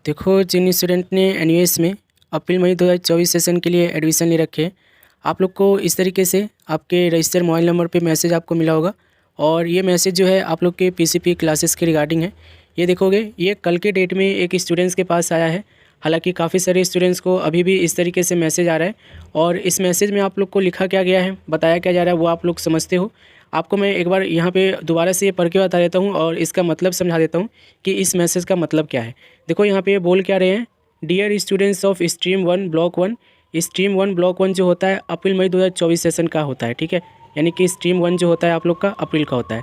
देखो, जिन स्टूडेंट ने एनयूएस में अप्रैल मई 2024 सेशन के लिए एडमिशन ले रखे हैं, आप लोग को इस तरीके से आपके रजिस्टर मोबाइल नंबर पे मैसेज आपको मिला होगा। और ये मैसेज जो है आप लोग के पीसीपी क्लासेस के रिगार्डिंग है। ये देखोगे, ये कल के डेट में एक स्टूडेंट्स के पास आया है। हालांकि काफ़ी सारे स्टूडेंट्स को अभी भी इस तरीके से मैसेज आ रहा है। और इस मैसेज में आप लोग को लिखा क्या गया है, बताया क्या जा रहा है, वो आप लोग समझते हो। आपको मैं एक बार यहाँ पे दोबारा से ये पढ़ के बता देता हूँ और इसका मतलब समझा देता हूँ कि इस मैसेज का मतलब क्या है। देखो यहाँ पे बोल क्या रहे हैं, dear students of stream 1 block 1। Stream 1 block 1 जो होता है अप्रैल मई 2024 सेशन का होता है, ठीक है। यानी कि स्ट्रीम 1 जो होता है आप लोग का अप्रैल का होता है।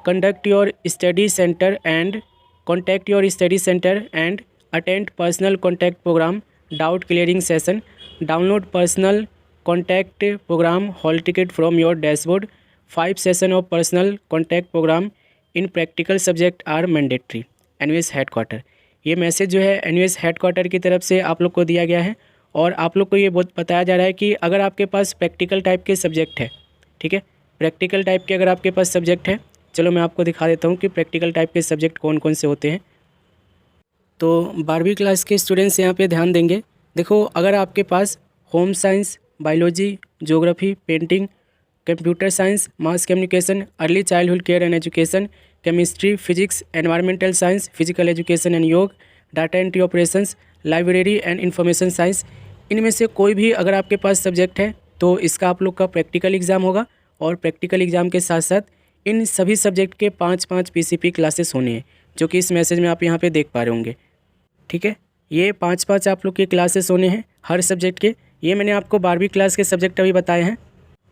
Conduct your study centre and contact your study centre and attend personal contact programme doubt clearing session. Download personal contact programme hall ticket from your dashboard. 5 session of personal contact programme in practical subject are mandatory. NUS headquarter. ये message जो है NUS headquarter की तरफ से आप लोग को दिया गया है। और आप लोग को ये बहुत बताया जा रहा है कि अगर आपके पास प्रैक्टिकल टाइप के सब्जेक्ट है, ठीक है, प्रैक्टिकल टाइप के अगर आपके पास सब्जेक्ट है, चलो मैं आपको दिखा देता हूँ कि प्रैक्टिकल टाइप के सब्जेक्ट कौन कौन से होते हैं। तो 12वीं क्लास के स्टूडेंट्स यहाँ पे ध्यान देंगे। देखो, अगर आपके पास home science, biology, geography, painting, computer science, mass communication, early childhood care and education, chemistry, physics, environmental science, physical education and yoga, data entry operations, library and information science, इनमें से कोई भी अगर आपके पास सब्जेक्ट है तो इसका आप लोग का प्रैक्टिकल एग्ज़ाम होगा। और प्रैक्टिकल एग्ज़ाम के साथ साथ इन सभी सब्जेक्ट के 5-5 पीसीपी क्लासेस होने हैं, जो कि इस मैसेज में आप यहाँ पे देख पा रहे होंगे, ठीक है। ये 5-5 आप लोग के क्लासेस होने हैं हर सब्जेक्ट के। ये मैंने आपको 12वीं क्लास के सब्जेक्ट अभी बताए हैं,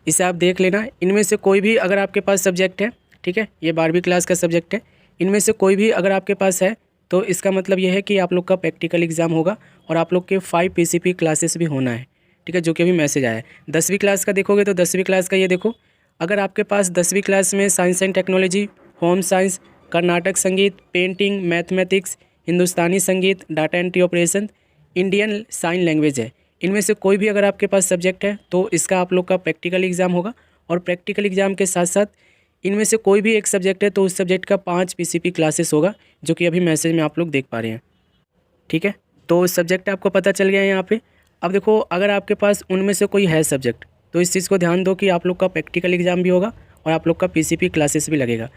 इसे आप देख लेना। इनमें से कोई भी अगर आपके पास सब्जेक्ट है, ठीक है, ये 12वीं क्लास का सब्जेक्ट है, इनमें से कोई भी अगर आपके पास है तो इसका मतलब ये है कि आप लोग का प्रैक्टिकल एग्ज़ाम होगा और आप लोग के 5 पीसीपी क्लासेस भी होना है, ठीक है, जो कि अभी मैसेज आया है। 10वीं क्लास का देखोगे तो 10वीं क्लास का ये देखो, अगर आपके पास 10वीं क्लास में science and technology, home science, Karnataka संगीत, पेंटिंग, मैथमेटिक्स, हिंदुस्तानी संगीत, data entry operation, Indian sign language है, इनमें से कोई भी अगर आपके पास सब्जेक्ट है तो इसका आप लोग का प्रैक्टिकल एग्ज़ाम होगा। और प्रैक्टिकल एग्ज़ाम के साथ साथ इनमें से कोई भी एक सब्जेक्ट है तो उस सब्जेक्ट का 5 पीसीपी क्लासेस होगा, जो कि अभी मैसेज में आप लोग देख पा रहे हैं, ठीक है। तो सब्जेक्ट आपको पता चल गया है यहाँ पे। अब देखो, अगर आपके पास उनमें से कोई है सब्जेक्ट तो इस चीज़ को ध्यान दो कि आप लोग का प्रैक्टिकल एग्ज़ाम भी होगा और आप लोग का पीसीपी क्लासेस भी लगेगा।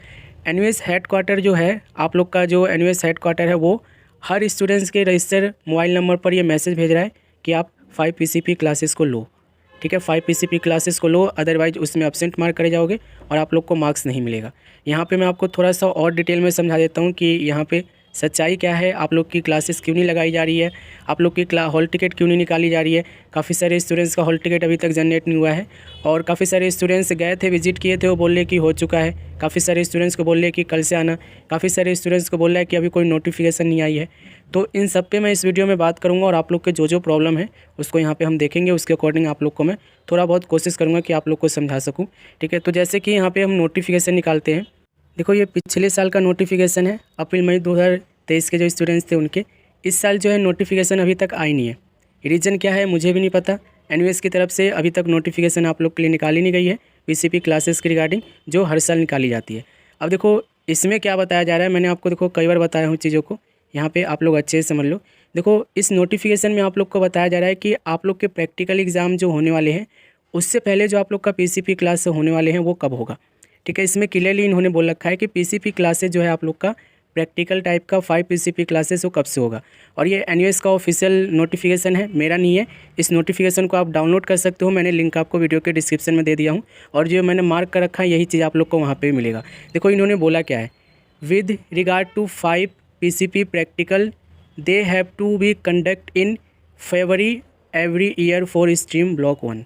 एनयूएस हेडक्वार्टर जो है आप लोग का, जो एनयूएस हेडक्वार्टर है वो हर स्टूडेंट्स के रजिस्टर मोबाइल नंबर पर ये मैसेज भेज रहा है कि आप 5 पीसीपी क्लासेस को लो, ठीक है, 5 पीसीपी क्लासेस को लो, अदरवाइज उसमें एब्सेंट मार्क करे जाओगे और आप लोग को मार्क्स नहीं मिलेगा। यहाँ पे मैं आपको थोड़ा सा और डिटेल में समझा देता हूँ कि यहाँ पे सच्चाई क्या है, आप लोग की क्लासेस क्यों नहीं लगाई जा रही है, आप लोग की हॉल टिकट क्यों नहीं निकाली जा रही है। काफ़ी सारे स्टूडेंट्स का हॉल टिकट अभी तक जनरेट नहीं हुआ है और काफ़ी सारे स्टूडेंट्स गए थे, विजिट किए थे, वो बोल रहे कि हो चुका है। काफ़ी सारे स्टूडेंट्स को बोल रहे कि कल से आना, काफ़ी सारे स्टूडेंट्स को बोल रहा है कि अभी कोई नोटिफिकेशन नहीं आई है। तो इन सब पे मैं इस वीडियो में बात करूंगा और आप लोग के जो जो प्रॉब्लम है उसको यहाँ पे हम देखेंगे। उसके अकॉर्डिंग आप लोग को मैं थोड़ा बहुत कोशिश करूँगा कि आप लोग को समझा सकूँ, ठीक है। तो जैसे कि यहाँ पे हम नोटिफिकेशन निकालते हैं, देखो ये पिछले साल का नोटिफिकेशन है, अप्रैल मई 2023 के जो स्टूडेंट्स थे उनके। इस साल जो है नोटिफिकेशन अभी तक आई नहीं है। रीज़न क्या है मुझे भी नहीं पता। एनयूएस की तरफ से अभी तक नोटिफिकेशन आप लोग के लिए निकाली नहीं गई है पीसीपी क्लासेस के रिगार्डिंग, जो हर साल निकाली जाती है। अब देखो इसमें क्या बताया जा रहा है, मैंने आपको देखो कई बार बताया हूँ चीज़ों को, यहाँ पे आप लोग अच्छे से समझ लो। देखो इस नोटिफिकेशन में आप लोग को बताया जा रहा है कि आप लोग के प्रैक्टिकल एग्ज़ाम जो होने वाले हैं उससे पहले जो आप लोग का पीसीपी क्लास होने वाले हैं वो कब होगा, ठीक है। इसमें क्लियरली इन्होंने बोल रखा है कि पीसीपी क्लासेस जो है आप लोग का प्रैक्टिकल टाइप का 5 पीसीपी क्लासेस वो कब से होगा। और ये एनयूएस का ऑफिशियल नोटिफिकेशन है, मेरा नहीं है। इस नोटिफिकेशन को आप डाउनलोड कर सकते हो, मैंने लिंक आपको वीडियो के डिस्क्रिप्शन में दे दिया हूँ और जो मैंने मार्क कर रखा है यही चीज़ आप लोग को वहाँ पे मिलेगा। देखो इन्होंने बोला क्या है, with regard to 5 PCP practical they have to be conduct in February every year for stream block 1।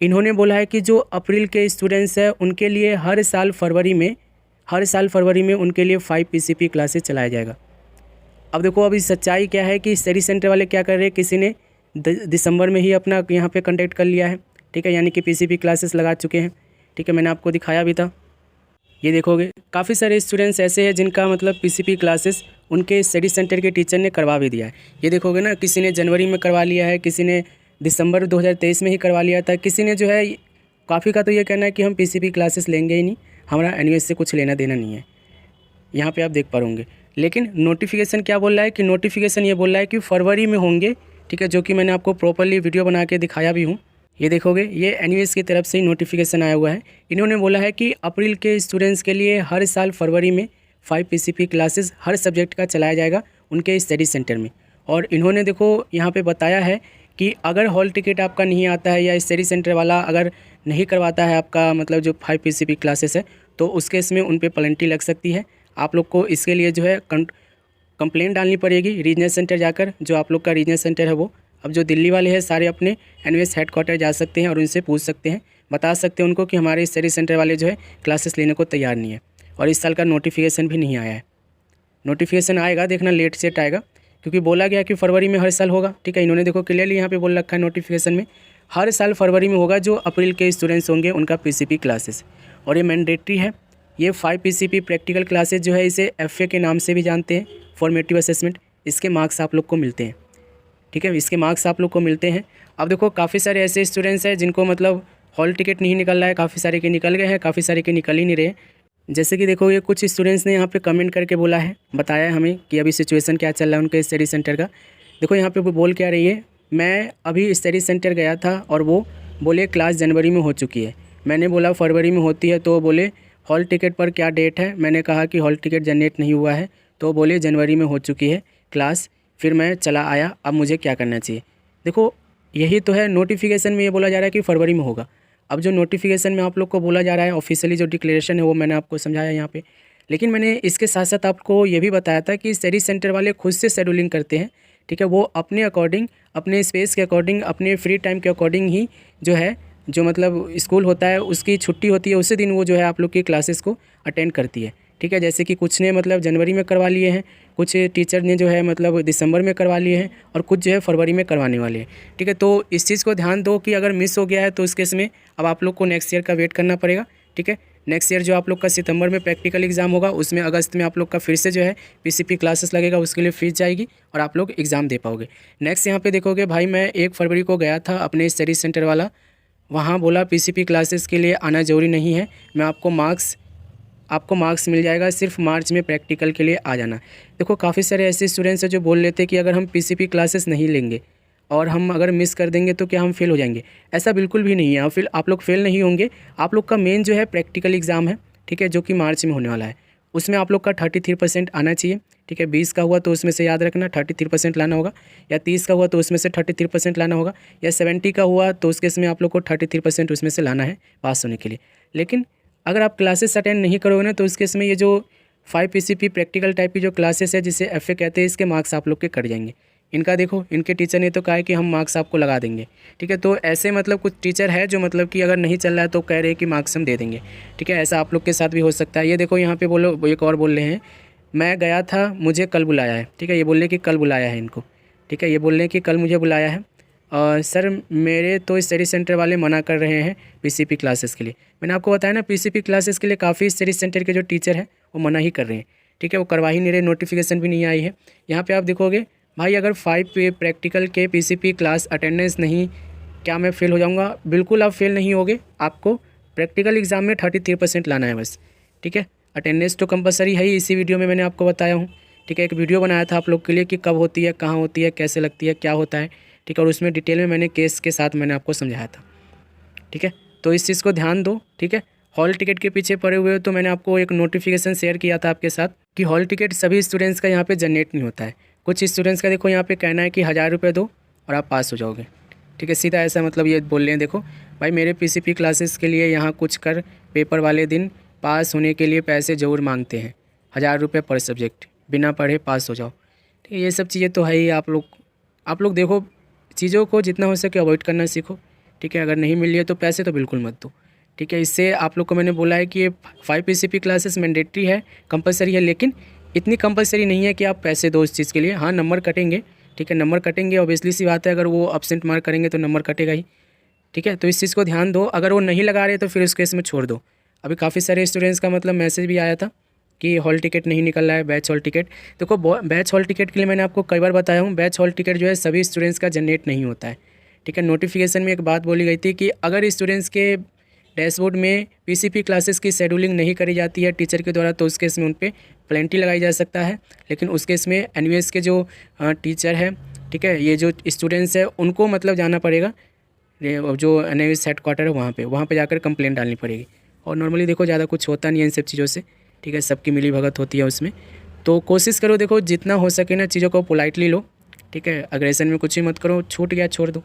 इन्होंने बोला है कि जो अप्रैल के स्टूडेंट्स हैं उनके लिए हर साल फरवरी में उनके लिए 5 पीसीपी क्लासेस चलाया जाएगा। अब देखो अभी सच्चाई क्या है कि स्टडी सेंटर वाले क्या कर रहे हैं, किसी ने दिसंबर में ही अपना यहाँ पे कंडक्ट कर लिया है, ठीक है, यानी कि पीसीपी क्लासेस लगा चुके हैं, ठीक है। मैंने आपको दिखाया भी था, ये देखोगे काफ़ी सारे स्टूडेंट्स ऐसे हैं जिनका मतलब पीसीपी क्लासेस उनके स्टडी सेंटर के टीचर ने करवा भी दिया है। ये देखोगे ना, किसी ने जनवरी में करवा लिया है, किसी ने दिसंबर 2023 में ही करवा लिया था, किसी ने जो है काफ़ी का तो ये कहना है कि हम पीसीपी क्लासेस लेंगे ही नहीं, हमारा एनयूएस से कुछ लेना देना नहीं है। यहाँ पे आप देख पाओगे। लेकिन नोटिफिकेशन क्या बोल रहा है कि नोटिफिकेशन ये बोल रहा है कि फरवरी में होंगे, ठीक है, जो कि मैंने आपको प्रॉपर्ली वीडियो बना के दिखाया भी हूँ। ये देखोगे, ये एनयूएस की तरफ से ही नोटिफिकेशन आया हुआ है। इन्होंने बोला है कि अप्रैल के स्टूडेंट्स के लिए हर साल फरवरी में 5 पीसीपी क्लासेस हर सब्जेक्ट का चलाया जाएगा उनके स्टडी सेंटर में। और इन्होंने देखो यहाँ पे बताया है कि अगर हॉल टिकट आपका नहीं आता है या स्टडी सेंटर वाला अगर नहीं करवाता है आपका मतलब जो 5 पीसीपी क्लासेस है, तो उस केस में उन पे पेनल्टी लग सकती है। आप लोग को इसके लिए जो है कंप्लेंट डालनी पड़ेगी रीजनल सेंटर जाकर, जो आप लोग का रीजनल सेंटर है वो। अब जो दिल्ली वाले हैं सारे अपने एनयूएस हेडक्वार्टर जा सकते हैं और उनसे पूछ सकते हैं, बता सकते हैं उनको कि हमारे स्टडी सेंटर वाले जो है क्लासेस लेने को तैयार नहीं है। और इस साल का नोटिफिकेशन भी नहीं आया है। नोटिफिकेशन आएगा, देखना लेट सेट आएगा, क्योंकि बोला गया कि फरवरी में हर साल होगा, ठीक है। इन्होंने देखो क्लियरली यहाँ पे बोल रखा है नोटिफिकेशन में, हर साल फरवरी में होगा जो अप्रैल के स्टूडेंट्स होंगे उनका पीसीपी क्लासेस। और ये मैंडेटरी है। ये 5 पीसीपी प्रैक्टिकल क्लासेस जो है इसे एफए के नाम से भी जानते हैं, फॉर्मेटिव असेसमेंट। इसके मार्क्स आप लोग को मिलते हैं, ठीक है, इसके मार्क्स आप लोग को मिलते हैं। अब देखो काफ़ी सारे ऐसे स्टूडेंट्स हैं जिनको मतलब हॉल टिकट नहीं निकल रहा है, काफ़ी सारे के निकल गए हैं, काफ़ी सारे के निकल ही नहीं रहे। जैसे कि देखो ये कुछ स्टूडेंट्स ने यहाँ पे कमेंट करके बोला है, बताया है हमें कि अभी सिचुएशन क्या चल रहा है उनके स्टडी सेंटर का। देखो यहाँ पे वो बोल क्या रही है, मैं अभी स्टडी सेंटर गया था और वो बोले क्लास जनवरी में हो चुकी है। मैंने बोला फरवरी में होती है, तो बोले हॉल टिकट पर क्या डेट है। मैंने कहा कि हॉल टिकट जनरेट नहीं हुआ है, तो बोले जनवरी में हो चुकी है क्लास। फिर मैं चला आया, अब मुझे क्या करना चाहिए। देखो यही तो है, नोटिफिकेशन में ये बोला जा रहा है कि फरवरी में होगा। अब जो नोटिफिकेशन में आप लोग को बोला जा रहा है ऑफिशियली जो डिक्लेरेशन है वो मैंने आपको समझाया यहाँ पे। लेकिन मैंने इसके साथ साथ आपको ये भी बताया था कि स्टडी सेंटर वाले खुद से शेड्यूलिंग करते हैं, ठीक है। वो अपने अकॉर्डिंग, अपने स्पेस के अकॉर्डिंग, अपने फ्री टाइम के अकॉर्डिंग ही जो है, जो मतलब स्कूल होता है उसकी छुट्टी होती है उसी दिन वो जो है आप लोग की क्लासेस को अटेंड करती है, ठीक है। जैसे कि कुछ ने मतलब जनवरी में करवा लिए हैं, कुछ टीचर ने जो है मतलब दिसंबर में करवा लिए हैं, और कुछ जो है फरवरी में करवाने वाले हैं, ठीक है। तो इस चीज़ को ध्यान दो कि अगर मिस हो गया है तो इस केस में अब आप लोग को नेक्स्ट ईयर का वेट करना पड़ेगा, ठीक है। नेक्स्ट ईयर जो आप लोग का सितंबर में प्रैक्टिकल एग्जाम होगा, उसमें अगस्त में आप लोग का फिर से जो है पीसीपी क्लासेस लगेगा, उसके लिए फीस जाएगी और आप लोग एग्ज़ाम दे पाओगे। नेक्स्ट यहाँ पे देखोगे भाई, मैं 1 फरवरी को गया था अपने स्टडी सेंटर वाला, वहाँ बोला पीसीपी क्लासेस के लिए आना ज़रूरी नहीं है, मैं आपको मार्क्स मिल जाएगा, सिर्फ मार्च में प्रैक्टिकल के लिए आ जाना। देखो काफ़ी सारे ऐसे स्टूडेंट्स हैं जो बोल लेते हैं कि अगर हम पीसीपी क्लासेस नहीं लेंगे और हम अगर मिस कर देंगे तो क्या हम फेल हो जाएंगे। ऐसा बिल्कुल भी नहीं है, आप लोग फेल नहीं होंगे। आप लोग का मेन जो है प्रैक्टिकल एग्ज़ाम है, ठीक है, जो कि मार्च में होने वाला है। उसमें आप लोग का 33% आना चाहिए, ठीक है। 20 का हुआ तो उसमें से याद रखना 33% लाना होगा, या 30 का हुआ तो उसमें से 33% लाना होगा, या 70 का हुआ तो उस केस में आप लोग को 33% उसमें से लाना है पास होने के लिए। लेकिन अगर आप क्लासेस अटेंड नहीं करोगे ना, तो उस केस में ये जो 5 पीसीपी प्रैक्टिकल टाइप की जो क्लासेस है जिसे एफए कहते हैं, इसके मार्क्स आप लोग के कट जाएंगे। इनका देखो, इनके टीचर ने तो कहा है कि हम मार्क्स आपको लगा देंगे, ठीक है। तो ऐसे मतलब कुछ टीचर है जो मतलब कि अगर नहीं चल रहा है तो कह रहे हैं कि मार्क्स हम दे देंगे, ठीक है। ऐसा आप लोग के साथ भी हो सकता है। ये देखो यहाँ पे बोलो, एक और बोल रहे हैं, मैं गया था मुझे कल बुलाया है, ठीक है। ये बोल रहे हैं कि कल बुलाया है इनको, ठीक है। ये बोल रहे हैं कि कल मुझे बुलाया है, सर मेरे तो स्टडी सेंटर वाले मना कर रहे हैं पीसीपी क्लासेस के लिए। मैंने आपको बताया ना, पीसीपी क्लासेस के लिए काफ़ी स्टडी सेंटर के जो टीचर हैं वो मना ही कर रहे हैं, ठीक है। वो करवा ही नहीं रहे, नोटिफिकेशन भी नहीं आई है। यहाँ पे आप देखोगे भाई, अगर 5 प्रैक्टिकल के पीसीपी क्लास अटेंडेंस नहीं, क्या मैं फ़ेल हो जाऊँगा? बिल्कुल आप फेल नहीं होगे। आपको प्रैक्टिकल एग्ज़ाम में 33% लाना है बस, ठीक है। अटेंडेंस तो कंपलसरी है ही, इसी वीडियो में मैंने आपको बताया हूँ, ठीक है। एक वीडियो बनाया था आप लोग के लिए कि कब होती है, कहाँ होती है, कैसे लगती है, क्या होता है, ठीक है। और उसमें डिटेल में मैंने केस के साथ मैंने आपको समझाया था, ठीक है। तो इस चीज़ को ध्यान दो, ठीक है। हॉल टिकट के पीछे पड़े हुए हो तो मैंने आपको एक नोटिफिकेशन शेयर किया था आपके साथ कि हॉल टिकट सभी स्टूडेंट्स का यहाँ पे जनरेट नहीं होता है। कुछ स्टूडेंट्स का देखो यहाँ पे कहना है कि 1000 रुपये दो और आप पास हो जाओगे, ठीक है। सीधा ऐसा मतलब ये बोल रहे हैं, देखो भाई मेरे पीसीपी क्लासेस के लिए यहाँ कुछ कर, पेपर वाले दिन पास होने के लिए पैसे ज़रूर मांगते हैं, 1000 रुपये पर सब्जेक्ट, बिना पढ़े पास हो जाओ, ठीक है। ये सब चीज़ें तो है ही। आप लोग देखो चीज़ों को जितना हो सके अवॉइड करना सीखो, ठीक है। अगर नहीं मिल रही है तो पैसे तो बिल्कुल मत दो, ठीक है। इससे आप लोग को मैंने बोला है कि ये 5 पीसीपी क्लासेस मैंडेटरी है, कंपलसरी है, लेकिन इतनी कंपलसरी नहीं है कि आप पैसे दो इस चीज़ के लिए। हाँ नंबर कटेंगे, ठीक है, नंबर कटेंगे, ऑब्वियसली सी बात है। अगर वो एब्सेंट मार्क करेंगे तो नंबर कटेगा ही, ठीक है। तो इस चीज़ को ध्यान दो। अगर वो नहीं लगा रहे तो फिर उस केस में छोड़ दो। अभी काफ़ी सारे स्टूडेंट्स का मतलब मैसेज भी आया था कि हॉल टिकट नहीं निकल रहा है, बैच हॉल टिकट। देखो बैच हॉल टिकट के लिए मैंने आपको कई बार बताया हूँ, बैच हॉल टिकट जो है सभी स्टूडेंट्स का जनरेट नहीं होता है, ठीक है। नोटिफिकेशन में एक बात बोली गई थी कि अगर स्टूडेंट्स के डैशबोर्ड में पीसीपी क्लासेस की शेड्यूलिंग नहीं करी जाती है टीचर के द्वारा, तो उस केस में उन पर पेनल्टी लगाई जा सकता है। लेकिन उस केस में एनयूएस के जो टीचर है, ठीक है, ये जो स्टूडेंट्स है उनको मतलब जाना पड़ेगा जो एनयूएस हेडक्वार्टर है वहाँ पे जाकर कंप्लेंट डालनी पड़ेगी। और नॉर्मली देखो ज़्यादा कुछ होता नहीं है इन सब चीज़ों से, ठीक है, सबकी मिली भगत होती है उसमें। तो कोशिश करो, देखो जितना हो सके ना चीज़ों को पोलाइटली लो, ठीक है, अग्रेशन में कुछ ही मत करो, छूट गया छोड़ दो,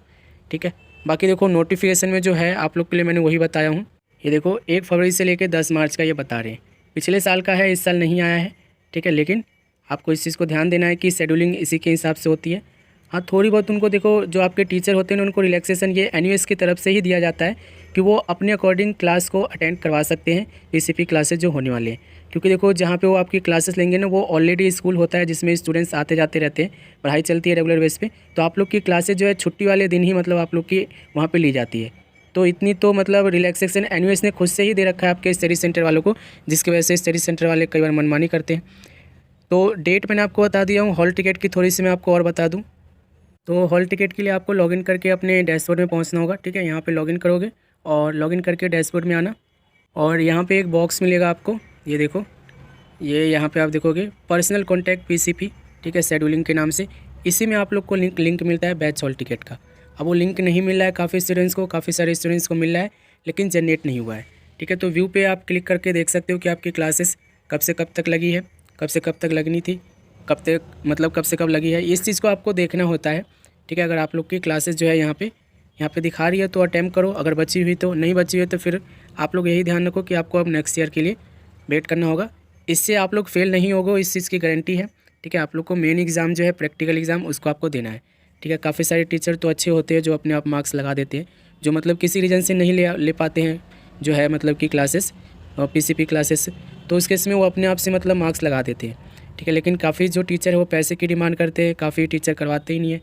ठीक है। बाकी देखो नोटिफिकेशन में जो है आप लोग के लिए मैंने वही बताया हूँ। ये देखो 1 फरवरी से लेकर 10 मार्च का ये बता रहे हैं, पिछले साल का है, इस साल नहीं आया है, ठीक है। लेकिन आपको इस चीज़ को ध्यान देना है कि शेड्यूलिंग इसी के हिसाब से होती है। हाँ, थोड़ी बहुत उनको देखो जो आपके टीचर होते हैं उनको रिलैक्सेशन ये एनयूएस की तरफ से ही दिया जाता है कि वो अपने अकॉर्डिंग क्लास को अटेंड करवा सकते हैं, पीसीपी क्लासेस जो होने वाले हैं। क्योंकि देखो जहाँ पे वो आपकी क्लासेस लेंगे ना वो ऑलरेडी स्कूल होता है जिसमें स्टूडेंट्स आते जाते रहते हैं, पढ़ाई चलती है रेगुलर बेस पे। तो आप लोग की क्लासेस जो है छुट्टी वाले दिन ही मतलब आप लोग की वहाँ पे ली जाती है। तो इतनी तो मतलब रिलैक्सेशन एनयूएस ने खुद से ही दे रखा है आपके स्टडी सेंटर वालों को, जिसकी वजह से स्टडी सेंटर वाले कई बार मनमानी करते हैं। तो डेट मैंने आपको बता दिया हूँ। हॉल टिकट की थोड़ी सी मैं आपको और बता दूँ। तो हॉल टिकट के लिए आपको लॉगिन करके अपने डैशबोर्ड में पहुंचना होगा, ठीक है। यहाँ पे लॉगिन करोगे और लॉगिन करके डैशबोर्ड में आना, और यहाँ पे एक बॉक्स मिलेगा आपको, ये देखो, ये यहाँ पे आप देखोगे पर्सनल कॉन्टैक्ट पीसीपी, ठीक है, शेड्यूलिंग के नाम से। इसी में आप लोग को लिंक मिलता है बैच हॉल टिकट का। अब वो लिंक नहीं मिल रहा है काफ़ी स्टूडेंट्स को, काफ़ी सारे स्टूडेंट्स को मिल रहा है, लेकिन जनरेट नहीं हुआ है, ठीक है। तो व्यू पे आप क्लिक करके देख सकते हो कि आपकी क्लासेस कब से कब तक लगी है, कब से कब तक लगनी थी, कब तक मतलब कब से कब लगी है, इस चीज़ को आपको देखना होता है, ठीक है। अगर आप लोग की क्लासेस जो है यहाँ पे दिखा रही है तो अटैम्प्ट करो, अगर बची हुई तो, नहीं बची हुई तो फिर आप लोग यही ध्यान रखो कि आपको अब नेक्स्ट ईयर के लिए वेट करना होगा। इससे आप लोग फेल नहीं होगो, इस चीज़ की गारंटी है, ठीक है। आप लोग को मेन एग्ज़ाम जो है प्रैक्टिकल एग्ज़ाम उसको आपको देना है, ठीक है। काफ़ी सारे टीचर तो अच्छे होते हैं जो अपने आप मार्क्स लगा देते हैं, जो मतलब किसी रीज़न से नहीं ले पाते हैं जो है मतलब कि क्लासेस पीसीपी क्लासेस, तो उस केस में वो अपने आप से मतलब मार्क्स लगा देते हैं, ठीक है। लेकिन काफ़ी जो टीचर है वो पैसे की डिमांड करते हैं, काफ़ी टीचर करवाते ही नहीं है,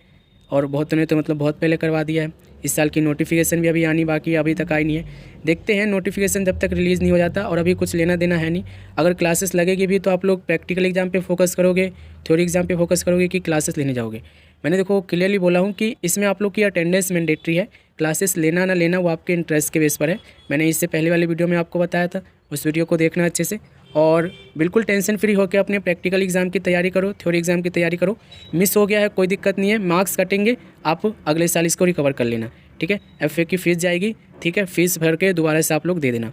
और बहुतों ने तो मतलब बहुत पहले करवा दिया है। इस साल की नोटिफिकेशन भी अभी आनी बाकी है, अभी तक आई नहीं है। देखते हैं नोटिफिकेशन जब तक रिलीज़ नहीं हो जाता, और अभी कुछ लेना देना है नहीं। अगर क्लासेस लगेगी भी तो आप लोग प्रैक्टिकल एग्जाम पे फोकस करोगे, थ्योरी एग्जाम पे फोकस करोगे कि क्लासेस लेने जाओगे। मैंने देखो क्लियरली बोला हूँ कि इसमें आप लोग की अटेंडेंस मैंडेटरी है, क्लासेस लेना ना लेना वो आपके इंटरेस्ट के बेस पर है। मैंने इससे पहले वाली वीडियो में आपको बताया था, उस वीडियो को देखना अच्छे से, और बिल्कुल टेंशन फ्री होकर अपने प्रैक्टिकल एग्जाम की तैयारी करो, थ्योरी एग्जाम की तैयारी करो। मिस हो गया है कोई दिक्कत नहीं है, मार्क्स कटेंगे, आप अगले साल इसको रिकवर कर लेना, ठीक है। एफए की फ़ीस जाएगी, ठीक है, फ़ीस भर के दोबारा से आप लोग दे देना,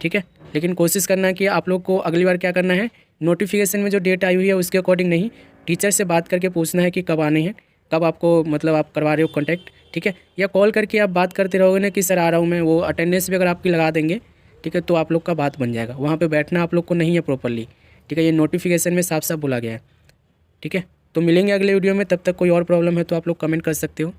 ठीक है। लेकिन कोशिश करना कि आप लोग को अगली बार क्या करना है, नोटिफिकेशन में जो डेट आई हुई है उसके अकॉर्डिंग नहीं, टीचर से बात करके पूछना है कि कब आने हैं, कब आपको मतलब आप करवा रहे हो कॉन्टैक्ट, ठीक है। या कॉल करके आप बात करते रहोगे ना कि सर आ रहा हूँ मैं, वो अटेंडेंस भी अगर आपकी लगा देंगे, ठीक है, तो आप लोग का बात बन जाएगा। वहाँ पे बैठना आप लोग को नहीं है प्रॉपरली, ठीक है, ये नोटिफिकेशन में साफ साफ बोला गया है, ठीक है। तो मिलेंगे अगले वीडियो में, तब तक कोई और प्रॉब्लम है तो आप लोग कमेंट कर सकते हो।